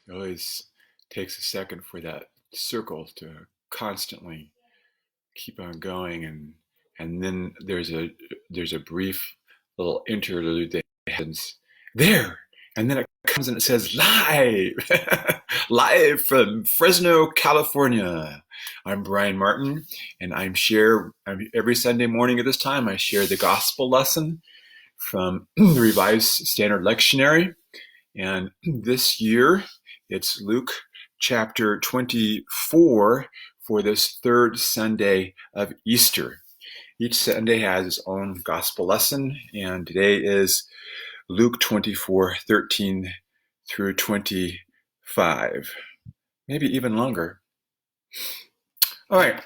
It always takes a second for that circle to constantly keep on going, and then there's a brief little interlude that happens there, and then it comes and it says live, live from Fresno, California. I'm Brian Martin, and every Sunday morning at this time I share the gospel lesson from the Revised Standard Lectionary, and this year it's Luke chapter 24 for this third Sunday of Easter. Each Sunday has its own gospel lesson, and today is Luke 24:13 through 25, maybe even longer. All right.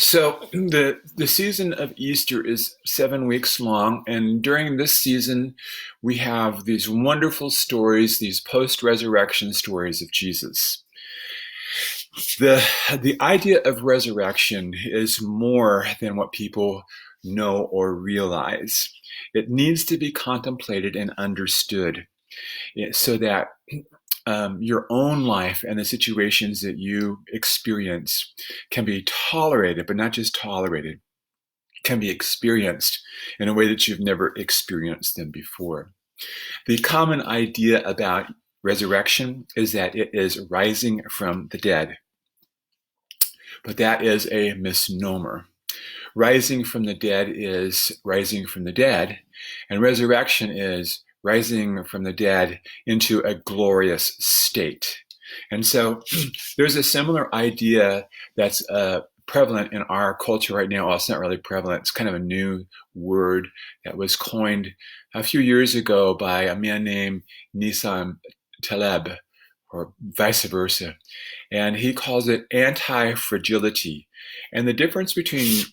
So the season of Easter is 7 weeks long, and during this season, we have these wonderful stories, these post-resurrection stories of Jesus. The idea of resurrection is more than what people know or realize. It needs to be contemplated and understood so that your own life and the situations that you experience can be tolerated, but not just tolerated, can be experienced in a way that you've never experienced them before. The common idea about resurrection is that it is rising from the dead, but that is a misnomer. Rising from the dead is rising from the dead, and resurrection is rising from the dead into a glorious state. And so there's a similar idea that's prevalent in our culture right now. Well, it's not really prevalent. It's kind of a new word that was coined a few years ago by a man named Nissim Taleb, or vice versa. And he calls it anti-fragility. And the difference between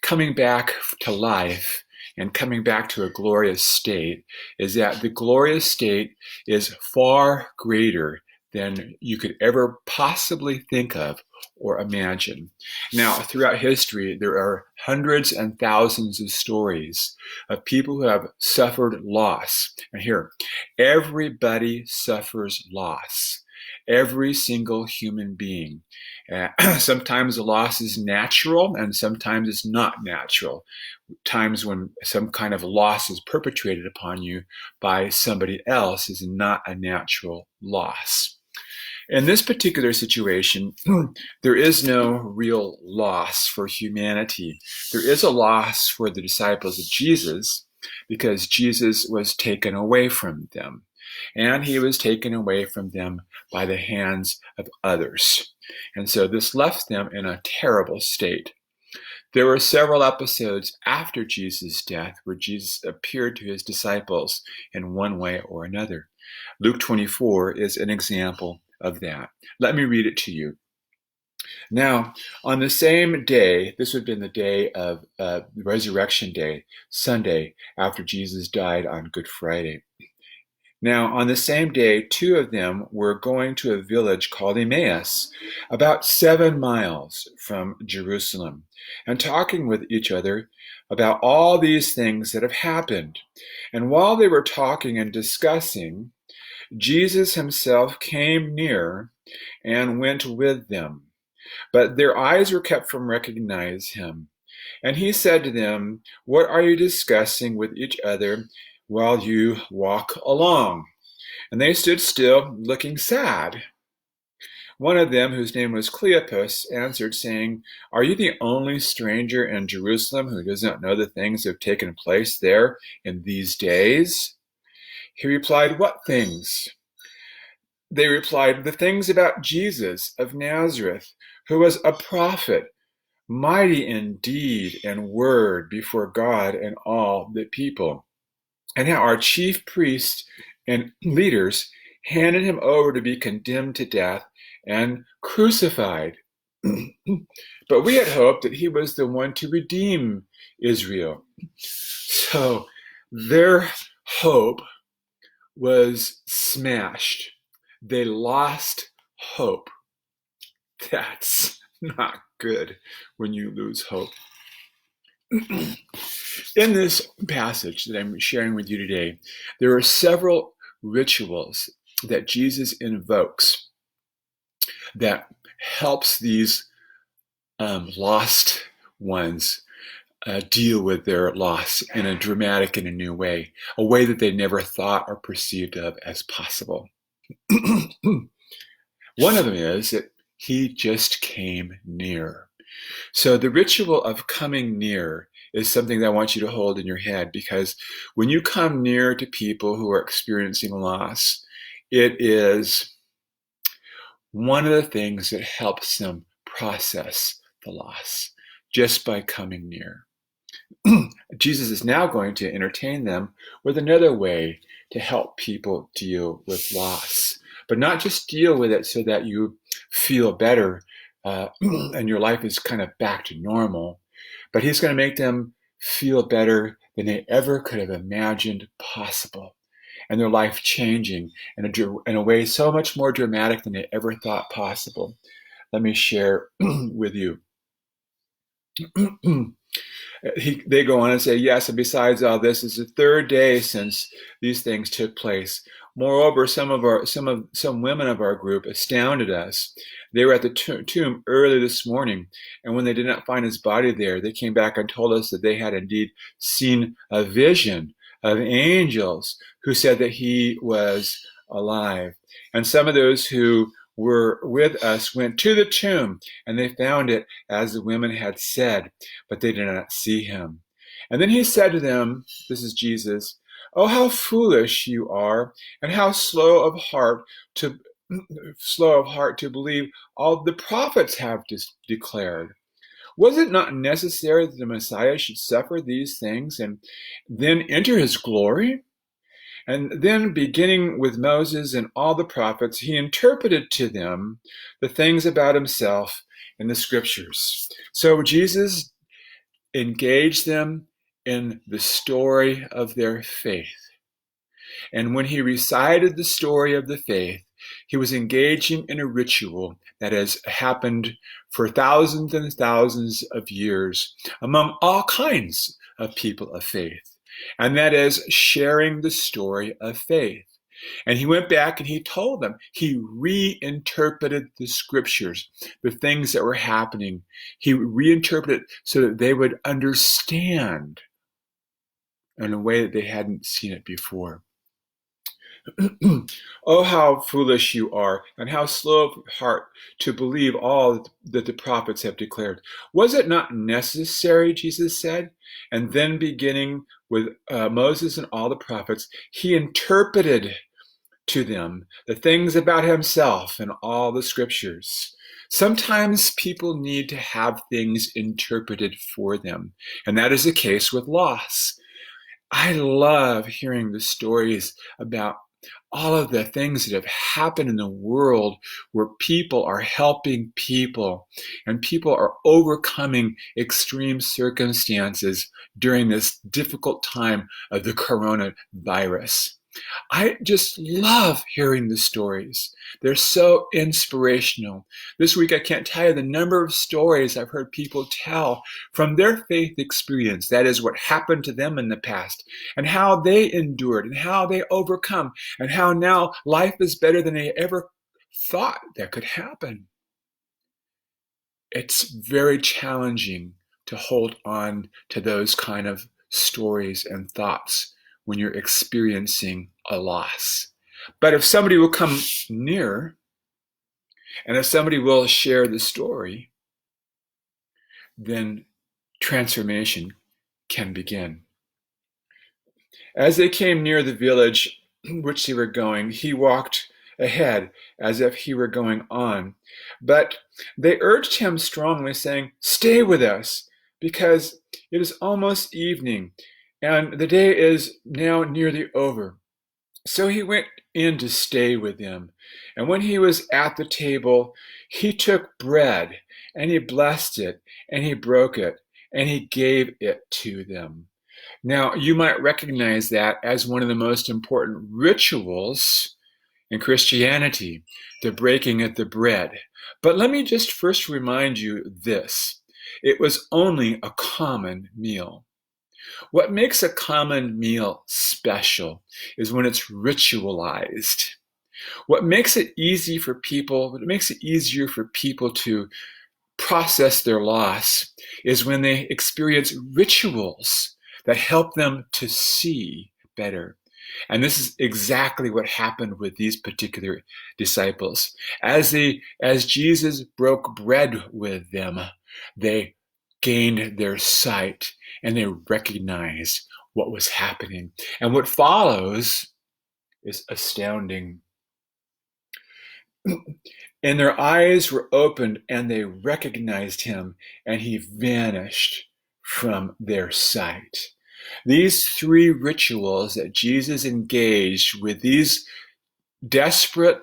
coming back to life and coming back to a glorious state is that the glorious state is far greater than you could ever possibly think of or imagine. Now, throughout history, there are hundreds and thousands of stories of people who have suffered loss. And here, everybody suffers loss. Every single human being. Sometimes the loss is natural and sometimes it's not natural. Times when some kind of loss is perpetrated upon you by somebody else is not a natural loss. In this particular situation, there is no real loss for humanity. There is a loss for the disciples of Jesus because Jesus was taken away from them. And he was taken away from them by the hands of others. And so this left them in a terrible state. There were several episodes after Jesus' death where Jesus appeared to his disciples in one way or another. Luke 24 is an example of that. Let me read it to you. Now, on the same day, this would have been the day of Resurrection Day, Sunday, after Jesus died on Good Friday. Now, on the same day, two of them were going to a village called Emmaus, about 7 miles from Jerusalem, and talking with each other about all these things that have happened. And while they were talking and discussing, Jesus himself came near and went with them. But their eyes were kept from recognizing him. And he said to them, "What are you discussing with each other while you walk along?" And they stood still, looking sad. One of them, whose name was Cleopas, answered, saying, "Are you the only stranger in Jerusalem who does not know the things that have taken place there in these days?" He replied, "What things?" They replied, "The things about Jesus of Nazareth, who was a prophet, mighty in deed and word before God and all the people. And how our chief priests and leaders handed him over to be condemned to death and crucified. But we had hoped that he was the one to redeem Israel." So their hope was smashed. They lost hope. That's not good when you lose hope. In this passage that I'm sharing with you today, there are several rituals that Jesus invokes that helps these lost ones deal with their loss in a dramatic and a new way, a way that they never thought or perceived of as possible. One of them is that he just came near. So the ritual of coming near is something that I want you to hold in your head, because when you come near to people who are experiencing loss, it is one of the things that helps them process the loss just by coming near. Jesus is now going to entertain them with another way to help people deal with loss, but not just deal with it so that you feel better and your life is kind of back to normal, but he's going to make them feel better than they ever could have imagined possible, and their life changing in a way so much more dramatic than they ever thought possible. Let me share with you. They go on and say, yes, and besides all this, it's the third day since these things took place. Moreover, some women of our group astounded us. They were at the tomb early this morning, and when they did not find his body there, they came back and told us that they had indeed seen a vision of angels who said that he was alive. And some of those who were with us went to the tomb, and they found it as the women had said, but they did not see him. And then he said to them, this is Jesus, "Oh, how foolish you are, and how slow of heart to believe all the prophets have declared. Was it not necessary that the Messiah should suffer these things and then enter his glory?" And then, beginning with Moses and all the prophets, he interpreted to them the things about himself in the scriptures. So Jesus engaged them in the story of their faith. And when he recited the story of the faith, he was engaging in a ritual that has happened for thousands and thousands of years among all kinds of people of faith. And that is sharing the story of faith. And he went back and he told them, he reinterpreted the scriptures, the things that were happening. He reinterpreted so that they would understand in a way that they hadn't seen it before. Oh, how foolish you are, and how slow of heart to believe all that the prophets have declared. Was it not necessary, Jesus said? And then, beginning with Moses and all the prophets, he interpreted to them the things about himself in all the scriptures. Sometimes people need to have things interpreted for them, and that is the case with loss. I love hearing the stories about all of the things that have happened in the world where people are helping people and people are overcoming extreme circumstances during this difficult time of the coronavirus. I just love hearing the stories. They're so inspirational. This week, I can't tell you the number of stories I've heard people tell from their faith experience. That is what happened to them in the past, and how they endured, and how they overcome, and how now life is better than they ever thought that could happen. It's very challenging to hold on to those kind of stories and thoughts when you're experiencing a loss. But if somebody will come near, and if somebody will share the story, then transformation can begin. As they came near the village which they were going, he walked ahead as if he were going on. But they urged him strongly, saying, "Stay with us, because it is almost evening, and the day is now nearly over." So he went in to stay with them. And when he was at the table, he took bread, and he blessed it, and he broke it, and he gave it to them. Now, you might recognize that as one of the most important rituals in Christianity, the breaking of the bread. But let me just first remind you this. It was only a common meal. What makes a common meal special is when it's ritualized. What makes it easier for people to process their loss is when they experience rituals that help them to see better. And this is exactly what happened with these particular disciples. As Jesus broke bread with them, they gained their sight and they recognized what was happening. And what follows is astounding. And their eyes were opened and they recognized him, and he vanished from their sight. These three rituals that Jesus engaged with these desperate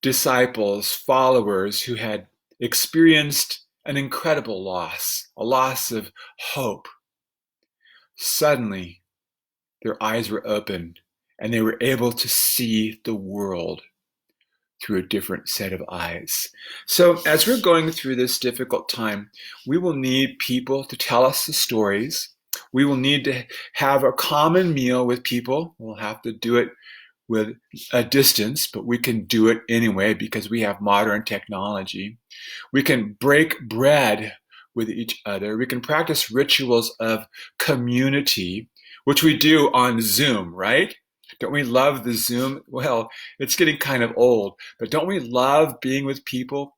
disciples, followers who had experienced an incredible loss, a loss of hope. Suddenly, their eyes were opened and they were able to see the world through a different set of eyes. So as we're going through this difficult time, we will need people to tell us the stories. We will need to have a common meal with people. We'll have to do it with a distance, but we can do it anyway because we have modern technology. We can break bread with each other. We can practice rituals of community, which we do on Zoom, right? Don't we love the Zoom? Well, it's getting kind of old, but don't we love being with people?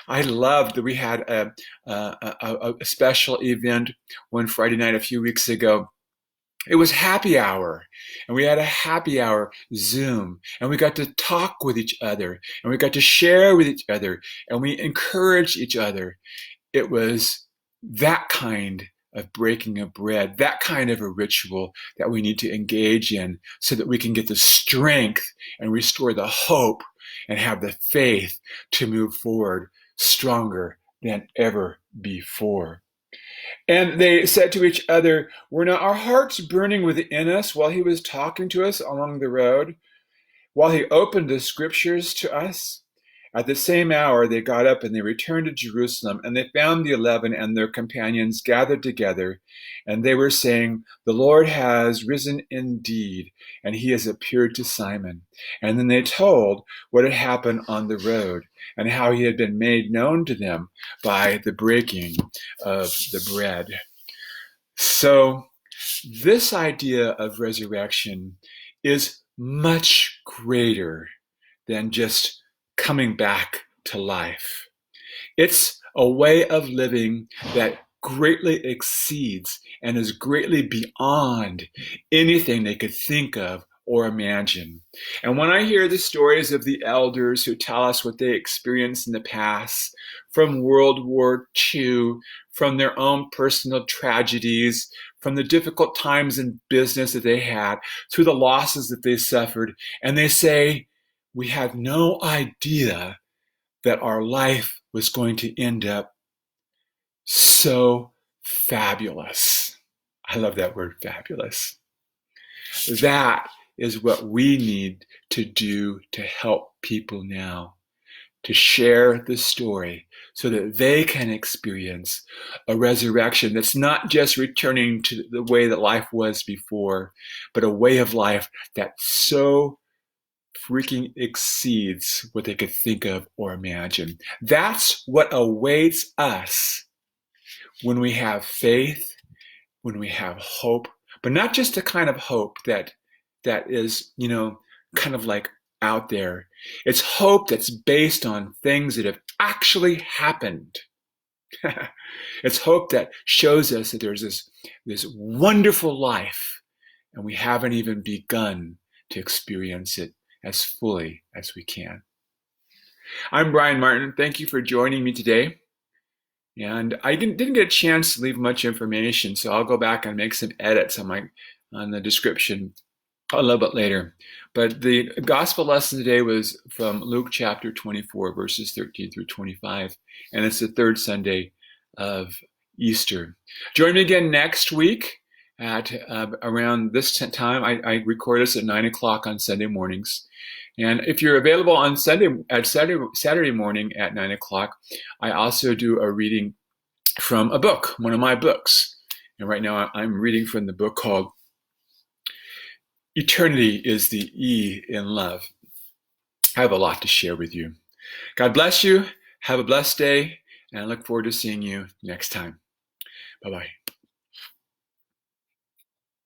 I loved that we had a special event one Friday night a few weeks ago. It was happy hour, and we had a happy hour Zoom, and we got to talk with each other, and we got to share with each other, and we encouraged each other. It was that kind of breaking of bread, that kind of a ritual that we need to engage in so that we can get the strength and restore the hope and have the faith to move forward stronger than ever before. And they said to each other, "Were not our hearts burning within us while he was talking to us along the road, while he opened the scriptures to us?" At the same hour they got up and they returned to Jerusalem, and they found the 11 and their companions gathered together, and they were saying, "The Lord has risen indeed, and he has appeared to Simon." And then they told what had happened on the road, and how he had been made known to them by the breaking of the bread. So this idea of resurrection is much greater than just coming back to life. It's a way of living that greatly exceeds and is greatly beyond anything they could think of or imagine. And when I hear the stories of the elders who tell us what they experienced in the past, from World War II, from their own personal tragedies, from the difficult times in business that they had, through the losses that they suffered, and they say, we had no idea that our life was going to end up so fabulous. I love that word, fabulous. That is what we need to do to help people now, to share the story so that they can experience a resurrection that's not just returning to the way that life was before, but a way of life that so freaking exceeds what they could think of or imagine. That's what awaits us when we have faith, when we have hope, but not just the kind of hope that is, kind of like out there. It's hope that's based on things that have actually happened. It's hope that shows us that there's this wonderful life, and we haven't even begun to experience it as fully as we can. I'm Brian Martin. Thank you for joining me today. And I didn't get a chance to leave much information, so I'll go back and make some edits on the description a little bit later. But the gospel lesson today was from Luke chapter 24, verses 13 through 25, and it's the third Sunday of Easter. Join me again next week at around this time. I record this at 9 o'clock on Sunday mornings. And if you're available on Saturday morning at 9 o'clock, I also do a reading from a book, one of my books. And right now I'm reading from the book called Eternity is the E in Love. I have a lot to share with you. God bless you. Have a blessed day, and I look forward to seeing you next time. Bye-bye.